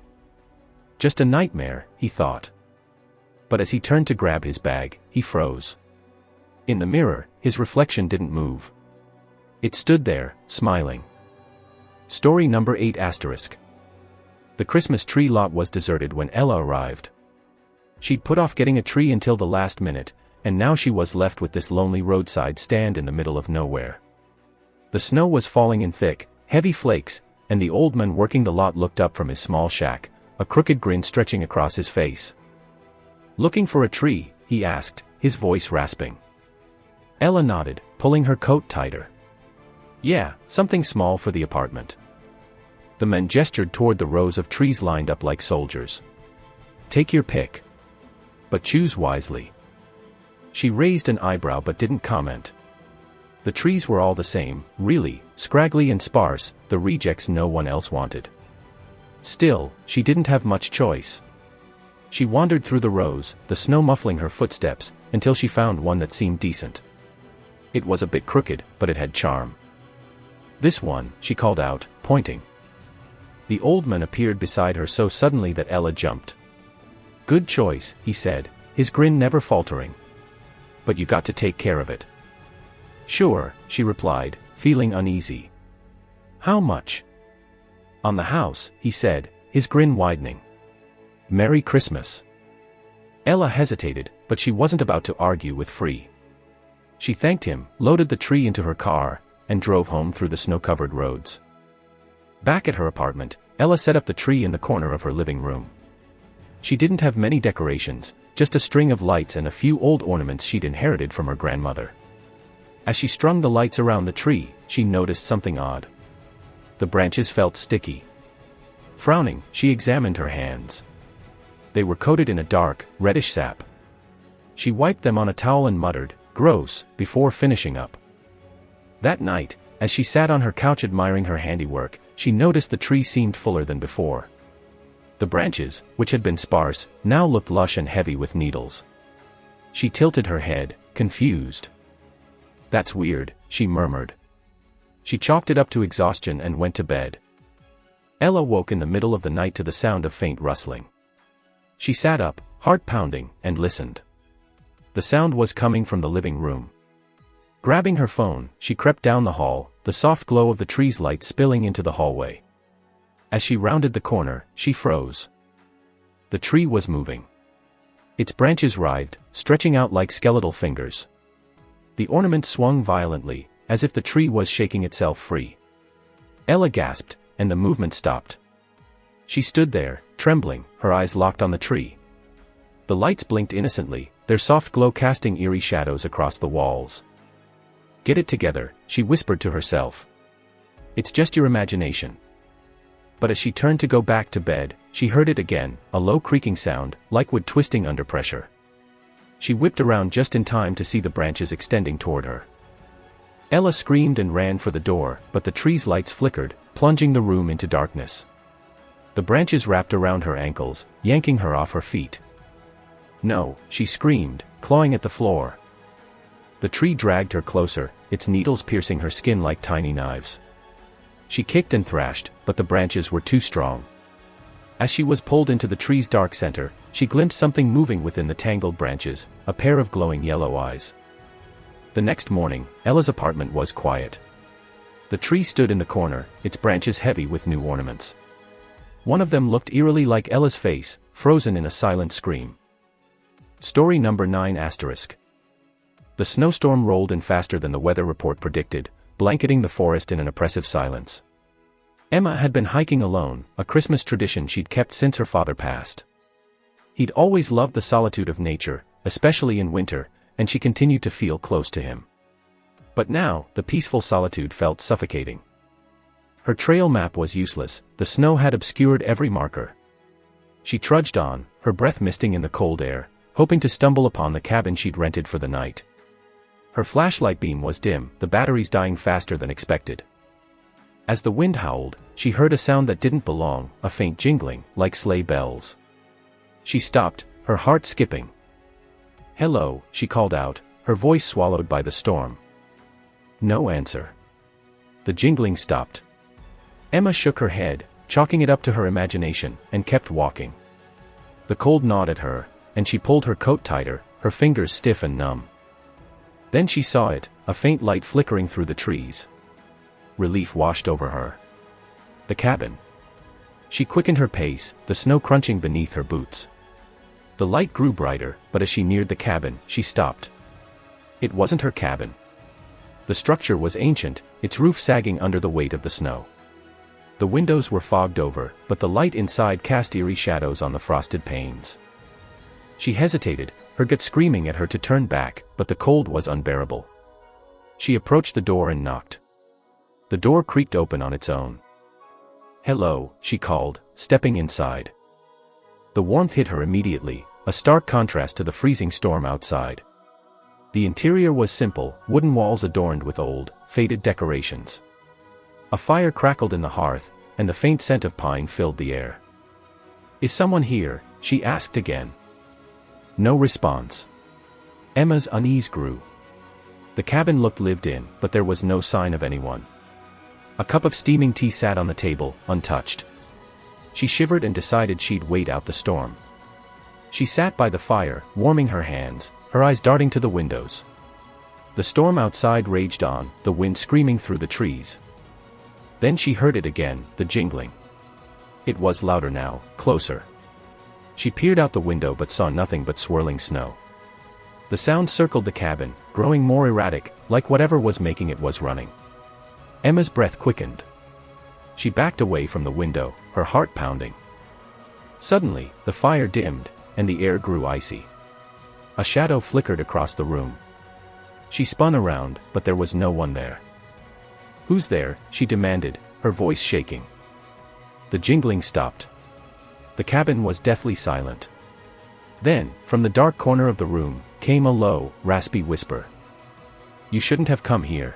Just a nightmare, he thought. But as he turned to grab his bag, he froze. In the mirror, his reflection didn't move. It stood there, smiling. Story number 8 *. The Christmas tree lot was deserted when Ella arrived. She'd put off getting a tree until the last minute, and now she was left with this lonely roadside stand in the middle of nowhere. The snow was falling in thick, heavy flakes, and the old man working the lot looked up from his small shack, a crooked grin stretching across his face. "Looking for a tree?" he asked, his voice rasping. Ella nodded, pulling her coat tighter. "Yeah, something small for the apartment." The men gestured toward the rows of trees lined up like soldiers. "Take your pick. But choose wisely." She raised an eyebrow but didn't comment. The trees were all the same, really, scraggly and sparse, the rejects no one else wanted. Still, she didn't have much choice. She wandered through the rows, the snow muffling her footsteps, until she found one that seemed decent. It was a bit crooked, but it had charm. "This one," she called out, pointing. The old man appeared beside her so suddenly that Ella jumped. "Good choice," he said, his grin never faltering. "But you got to take care of it." "Sure," she replied, feeling uneasy. "How much?" "On the house," he said, his grin widening. "Merry Christmas." Ella hesitated, but she wasn't about to argue with Free. She thanked him, loaded the tree into her car, and drove home through the snow-covered roads. Back at her apartment, Ella set up the tree in the corner of her living room. She didn't have many decorations, just a string of lights and a few old ornaments she'd inherited from her grandmother. As she strung the lights around the tree, she noticed something odd. The branches felt sticky. Frowning, she examined her hands. They were coated in a dark, reddish sap. She wiped them on a towel and muttered, "Gross," before finishing up. That night, as she sat on her couch admiring her handiwork, she noticed the tree seemed fuller than before. The branches, which had been sparse, now looked lush and heavy with needles. She tilted her head, confused. "That's weird," she murmured. She chalked it up to exhaustion and went to bed. Ella woke in the middle of the night to the sound of faint rustling. She sat up, heart pounding, and listened. The sound was coming from the living room. Grabbing her phone, she crept down the hall, the soft glow of the tree's light spilling into the hallway. As she rounded the corner, she froze. The tree was moving. Its branches writhed, stretching out like skeletal fingers. The ornament swung violently, as if the tree was shaking itself free. Ella gasped, and the movement stopped. She stood there, trembling, her eyes locked on the tree. The lights blinked innocently, their soft glow casting eerie shadows across the walls. "Get it together," she whispered to herself. "It's just your imagination." But as she turned to go back to bed, she heard it again, a low creaking sound, like wood twisting under pressure. She whipped around just in time to see the branches extending toward her. Ella screamed and ran for the door, but the tree's lights flickered, plunging the room into darkness. The branches wrapped around her ankles, yanking her off her feet. "No," she screamed, clawing at the floor. The tree dragged her closer, its needles piercing her skin like tiny knives. She kicked and thrashed, but the branches were too strong. As she was pulled into the tree's dark center, she glimpsed something moving within the tangled branches, a pair of glowing yellow eyes. The next morning, Ella's apartment was quiet. The tree stood in the corner, its branches heavy with new ornaments. One of them looked eerily like Ella's face, frozen in a silent scream. Story number 9 *. The snowstorm rolled in faster than the weather report predicted, blanketing the forest in an oppressive silence. Emma had been hiking alone, a Christmas tradition she'd kept since her father passed. He'd always loved the solitude of nature, especially in winter, and she continued to feel close to him. But now, the peaceful solitude felt suffocating. Her trail map was useless, the snow had obscured every marker. She trudged on, her breath misting in the cold air, hoping to stumble upon the cabin she'd rented for the night. Her flashlight beam was dim, the batteries dying faster than expected. As the wind howled, she heard a sound that didn't belong, a faint jingling, like sleigh bells. She stopped, her heart skipping. "Hello," she called out, her voice swallowed by the storm. No answer. The jingling stopped. Emma shook her head, chalking it up to her imagination, and kept walking. The cold gnawed at her, and she pulled her coat tighter, her fingers stiff and numb. Then she saw it, a faint light flickering through the trees. Relief washed over her. The cabin. She quickened her pace, the snow crunching beneath her boots. The light grew brighter, but as she neared the cabin, she stopped. It wasn't her cabin. The structure was ancient, its roof sagging under the weight of the snow. The windows were fogged over, but the light inside cast eerie shadows on the frosted panes. She hesitated, her gut screaming at her to turn back, but the cold was unbearable. She approached the door and knocked. The door creaked open on its own. "Hello," she called, stepping inside. The warmth hit her immediately, a stark contrast to the freezing storm outside. The interior was simple, wooden walls adorned with old, faded decorations. A fire crackled in the hearth, and the faint scent of pine filled the air. "Is someone here?" she asked again. No response. Emma's unease grew. The cabin looked lived in, but there was no sign of anyone. A cup of steaming tea sat on the table, untouched. She shivered and decided she'd wait out the storm. She sat by the fire, warming her hands, her eyes darting to the windows. The storm outside raged on, the wind screaming through the trees. Then she heard it again, the jingling. It was louder now, closer. She peered out the window but saw nothing but swirling snow. The sound circled the cabin, growing more erratic, like whatever was making it was running. Emma's breath quickened. She backed away from the window, her heart pounding. Suddenly, the fire dimmed, and the air grew icy. A shadow flickered across the room. She spun around, but there was no one there. "Who's there?" she demanded, her voice shaking. The jingling stopped. The cabin was deathly silent. Then, from the dark corner of the room, came a low, raspy whisper. "You shouldn't have come here."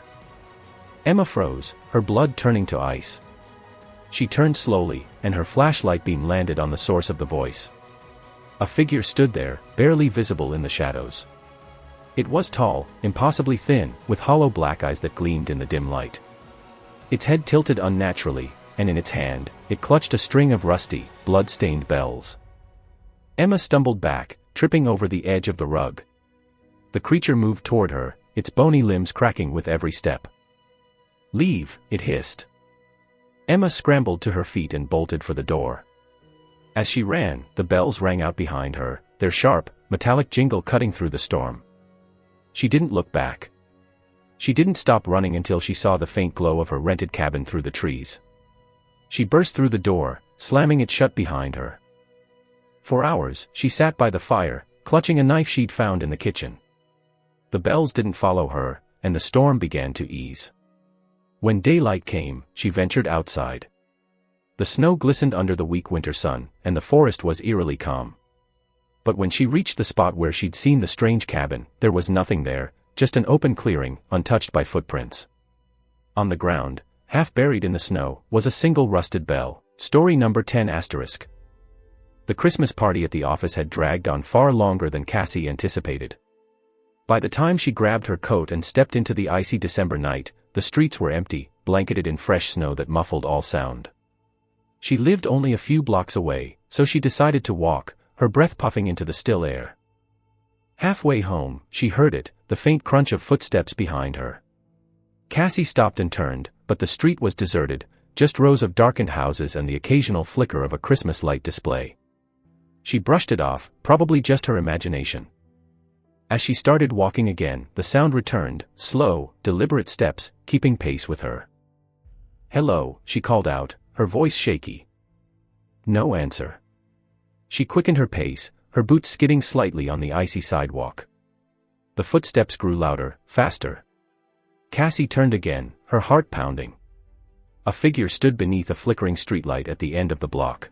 Emma froze, her blood turning to ice. She turned slowly, and her flashlight beam landed on the source of the voice. A figure stood there, barely visible in the shadows. It was tall, impossibly thin, with hollow black eyes that gleamed in the dim light. Its head tilted unnaturally, and in its hand, it clutched a string of rusty, blood-stained bells. Emma stumbled back, tripping over the edge of the rug. The creature moved toward her, its bony limbs cracking with every step. "Leave," it hissed. Emma scrambled to her feet and bolted for the door. As she ran, the bells rang out behind her, their sharp, metallic jingle cutting through the storm. She didn't look back. She didn't stop running until she saw the faint glow of her rented cabin through the trees. She burst through the door, slamming it shut behind her. For hours, she sat by the fire, clutching a knife she'd found in the kitchen. The bells didn't follow her, and the storm began to ease. When daylight came, she ventured outside. The snow glistened under the weak winter sun, and the forest was eerily calm. But when she reached the spot where she'd seen the strange cabin, there was nothing there, just an open clearing, untouched by footprints. On the ground, half buried in the snow, was a single rusted bell, story number 10 *. The Christmas party at the office had dragged on far longer than Cassie anticipated. By the time she grabbed her coat and stepped into the icy December night, the streets were empty, blanketed in fresh snow that muffled all sound. She lived only a few blocks away, so she decided to walk, her breath puffing into the still air. Halfway home, she heard it, the faint crunch of footsteps behind her. Cassie stopped and turned, but the street was deserted, just rows of darkened houses and the occasional flicker of a Christmas light display. She brushed it off, probably just her imagination. As she started walking again, the sound returned, slow, deliberate steps, keeping pace with her. "Hello," she called out, her voice shaky. No answer. She quickened her pace, her boots skidding slightly on the icy sidewalk. The footsteps grew louder, faster. Cassie turned again, her heart pounding. A figure stood beneath a flickering streetlight at the end of the block.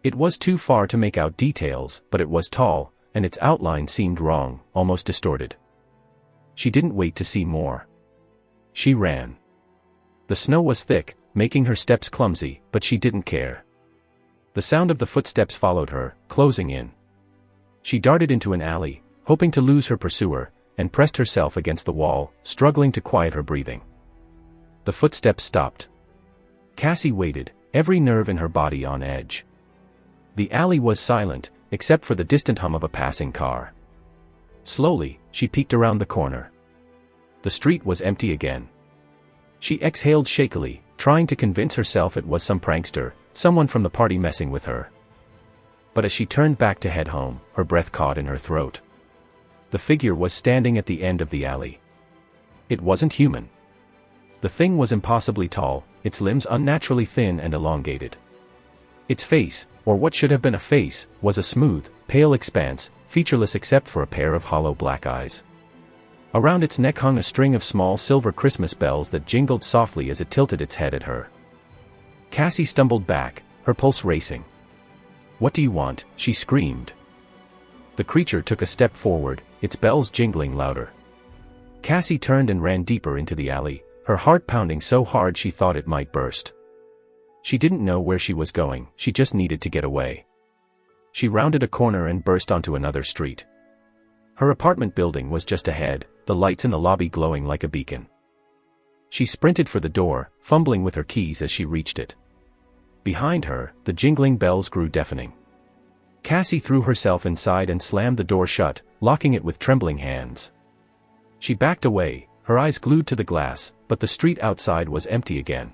It was too far to make out details, but it was tall, and its outline seemed wrong, almost distorted. She didn't wait to see more. She ran. The snow was thick, making her steps clumsy, but she didn't care. The sound of the footsteps followed her, closing in. She darted into an alley, hoping to lose her pursuer, and pressed herself against the wall, struggling to quiet her breathing. The footsteps stopped. Cassie waited, every nerve in her body on edge. The alley was silent, except for the distant hum of a passing car. Slowly, she peeked around the corner. The street was empty again. She exhaled shakily, trying to convince herself it was some prankster, someone from the party messing with her. But as she turned back to head home, her breath caught in her throat. The figure was standing at the end of the alley. It wasn't human. The thing was impossibly tall, its limbs unnaturally thin and elongated. Its face, or what should have been a face, was a smooth, pale expanse, featureless except for a pair of hollow black eyes. Around its neck hung a string of small silver Christmas bells that jingled softly as it tilted its head at her. Cassie stumbled back, her pulse racing. "What do you want?" she screamed. The creature took a step forward, its bells jingling louder. Cassie turned and ran deeper into the alley, her heart pounding so hard she thought it might burst. She didn't know where she was going, she just needed to get away. She rounded a corner and burst onto another street. Her apartment building was just ahead, the lights in the lobby glowing like a beacon. She sprinted for the door, fumbling with her keys as she reached it. Behind her, the jingling bells grew deafening. Cassie threw herself inside and slammed the door shut, locking it with trembling hands. She backed away, her eyes glued to the glass, but the street outside was empty again.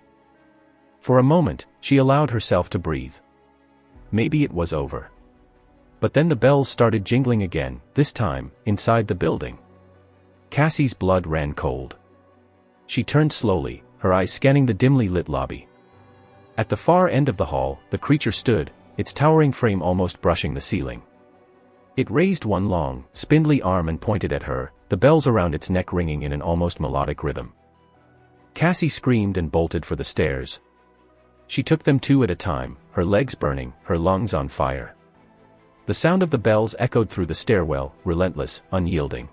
For a moment, she allowed herself to breathe. Maybe it was over. But then the bells started jingling again, this time, inside the building. Cassie's blood ran cold. She turned slowly, her eyes scanning the dimly lit lobby. At the far end of the hall, the creature stood, its towering frame almost brushing the ceiling. It raised one long, spindly arm and pointed at her, the bells around its neck ringing in an almost melodic rhythm. Cassie screamed and bolted for the stairs. She took them two at a time, her legs burning, her lungs on fire. The sound of the bells echoed through the stairwell, relentless, unyielding.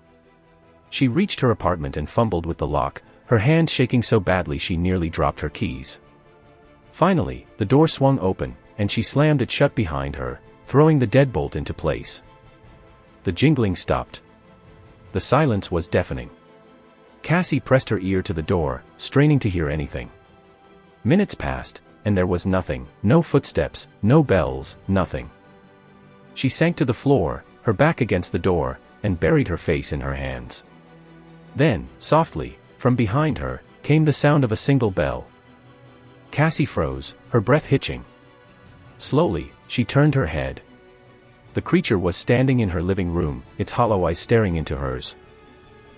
She reached her apartment and fumbled with the lock, her hand shaking so badly she nearly dropped her keys. Finally, the door swung open, and she slammed it shut behind her, throwing the deadbolt into place. The jingling stopped. The silence was deafening. Cassie pressed her ear to the door, straining to hear anything. Minutes passed, and there was nothing, no footsteps, no bells, nothing. She sank to the floor, her back against the door, and buried her face in her hands. Then, softly, from behind her, came the sound of a single bell. Cassie froze, her breath hitching. Slowly, she turned her head. The creature was standing in her living room, its hollow eyes staring into hers.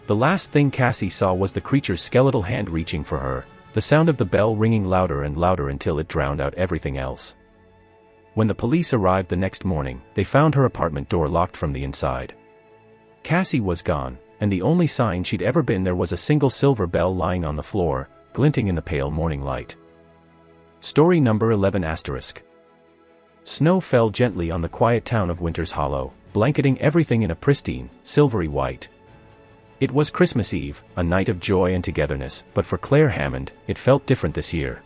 The last thing Cassie saw was the creature's skeletal hand reaching for her, the sound of the bell ringing louder and louder until it drowned out everything else. When the police arrived the next morning, they found her apartment door locked from the inside. Cassie was gone, and the only sign she'd ever been there was a single silver bell lying on the floor, glinting in the pale morning light. Story number 11 *. Snow fell gently on the quiet town of Winter's Hollow, blanketing everything in a pristine, silvery white. It was Christmas Eve, a night of joy and togetherness, but for Claire Hammond, it felt different this year.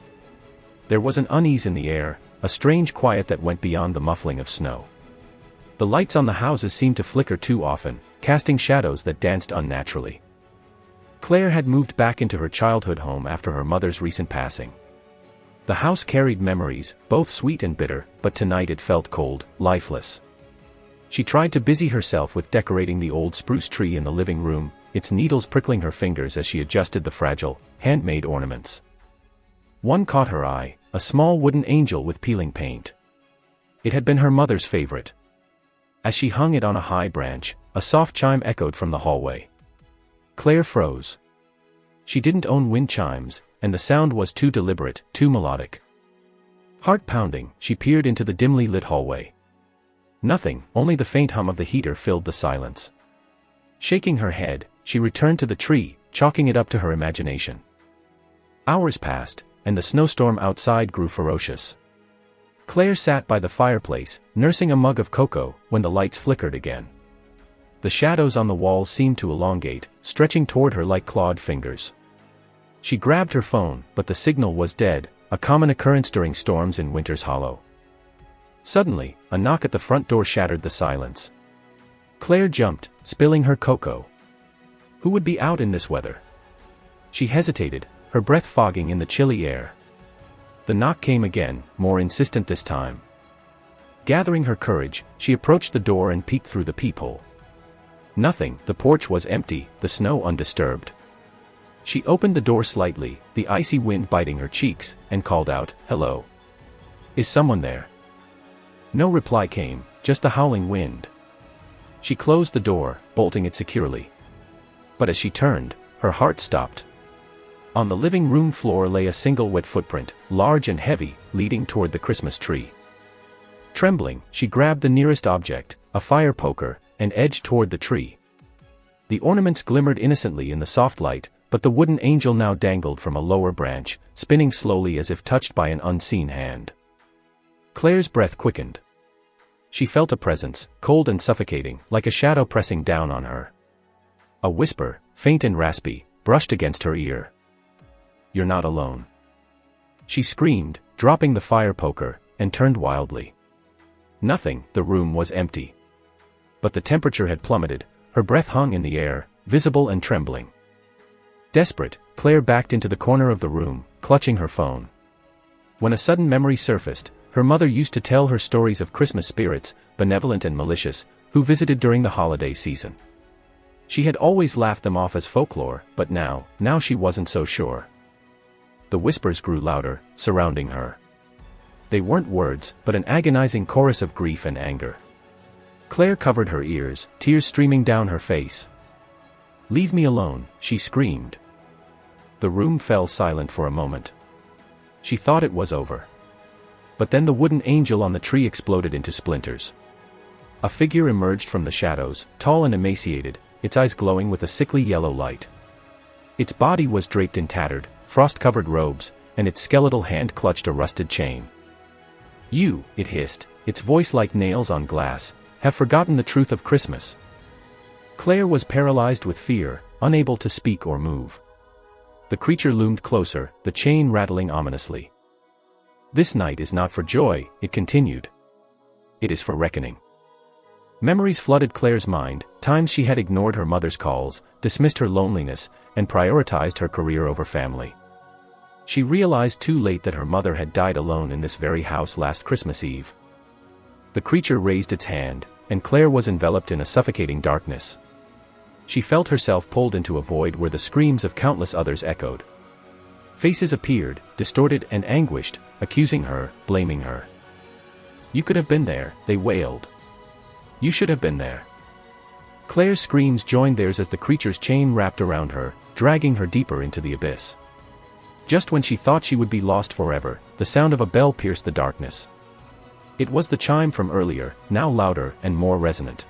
There was an unease in the air, a strange quiet that went beyond the muffling of snow. The lights on the houses seemed to flicker too often, casting shadows that danced unnaturally. Claire had moved back into her childhood home after her mother's recent passing. The house carried memories, both sweet and bitter, but tonight it felt cold, lifeless. She tried to busy herself with decorating the old spruce tree in the living room, its needles prickling her fingers as she adjusted the fragile, handmade ornaments. One caught her eye, a small wooden angel with peeling paint. It had been her mother's favorite. As she hung it on a high branch, a soft chime echoed from the hallway. Claire froze. She didn't own wind chimes, and the sound was too deliberate, too melodic. Heart-pounding, she peered into the dimly lit hallway. Nothing, only the faint hum of the heater filled the silence. Shaking her head, she returned to the tree, chalking it up to her imagination. Hours passed, and the snowstorm outside grew ferocious. Claire sat by the fireplace, nursing a mug of cocoa, when the lights flickered again. The shadows on the walls seemed to elongate, stretching toward her like clawed fingers. She grabbed her phone, but the signal was dead, a common occurrence during storms in Winter's Hollow. Suddenly, a knock at the front door shattered the silence. Claire jumped, spilling her cocoa. Who would be out in this weather? She hesitated, her breath fogging in the chilly air. The knock came again, more insistent this time. Gathering her courage, she approached the door and peeked through the peephole. Nothing, the porch was empty, the snow undisturbed. She opened the door slightly, the icy wind biting her cheeks, and called out, "Hello. Is someone there?" No reply came, just the howling wind. She closed the door, bolting it securely. But as she turned, her heart stopped. On the living room floor lay a single wet footprint, large and heavy, leading toward the Christmas tree. Trembling, she grabbed the nearest object, a fire poker, and edged toward the tree. The ornaments glimmered innocently in the soft light, but the wooden angel now dangled from a lower branch, spinning slowly as if touched by an unseen hand. Claire's breath quickened. She felt a presence, cold and suffocating, like a shadow pressing down on her. A whisper, faint and raspy, brushed against her ear. "You're not alone." She screamed, dropping the fire poker, and turned wildly. Nothing, the room was empty. But the temperature had plummeted, her breath hung in the air, visible and trembling. Desperate, Claire backed into the corner of the room, clutching her phone. When a sudden memory surfaced, her mother used to tell her stories of Christmas spirits, benevolent and malicious, who visited during the holiday season. She had always laughed them off as folklore, but now she wasn't so sure. The whispers grew louder, surrounding her. They weren't words, but an agonizing chorus of grief and anger. Claire covered her ears, tears streaming down her face. "Leave me alone," she screamed. The room fell silent for a moment. She thought it was over. But then the wooden angel on the tree exploded into splinters. A figure emerged from the shadows, tall and emaciated, its eyes glowing with a sickly yellow light. Its body was draped in tattered, frost-covered robes, and its skeletal hand clutched a rusted chain. "You," it hissed, its voice like nails on glass, "have forgotten the truth of Christmas." Claire was paralyzed with fear, unable to speak or move. The creature loomed closer, the chain rattling ominously. This night is not for joy, it continued. It is for reckoning. Memories flooded Claire's mind, times she had ignored her mother's calls, dismissed her loneliness, and prioritized her career over family. She realized too late that her mother had died alone in this very house last Christmas Eve. The creature raised its hand, and Claire was enveloped in a suffocating darkness. She felt herself pulled into a void where the screams of countless others echoed. Faces appeared, distorted and anguished, accusing her, blaming her. "You could have been there," they wailed. "You should have been there." Claire's screams joined theirs as the creature's chain wrapped around her, dragging her deeper into the abyss. Just when she thought she would be lost forever, the sound of a bell pierced the darkness. It was the chime from earlier, now louder and more resonant.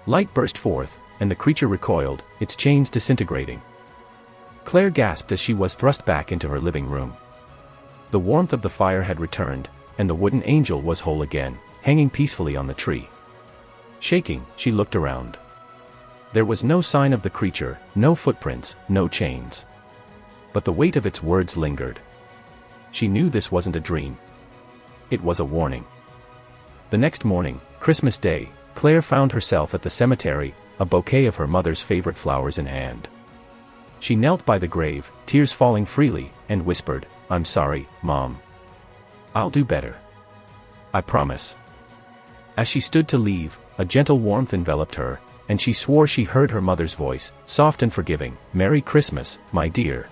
Light burst forth, and the creature recoiled, its chains disintegrating. Claire gasped as she was thrust back into her living room. The warmth of the fire had returned, and the wooden angel was whole again, hanging peacefully on the tree. Shaking, she looked around. There was no sign of the creature, no footprints, no chains. But the weight of its words lingered. She knew this wasn't a dream. It was a warning. The next morning, Christmas Day, Claire found herself at the cemetery, a bouquet of her mother's favorite flowers in hand. She knelt by the grave, tears falling freely, and whispered, "I'm sorry, Mom. I'll do better. I promise." As she stood to leave, a gentle warmth enveloped her, and she swore she heard her mother's voice, soft and forgiving, "Merry Christmas, my dear."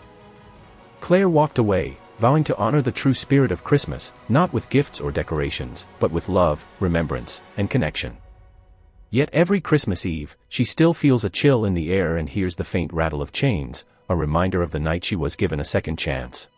Claire walked away, vowing to honor the true spirit of Christmas, not with gifts or decorations, but with love, remembrance, and connection. Yet every Christmas Eve, she still feels a chill in the air and hears the faint rattle of chains, a reminder of the night she was given a second chance.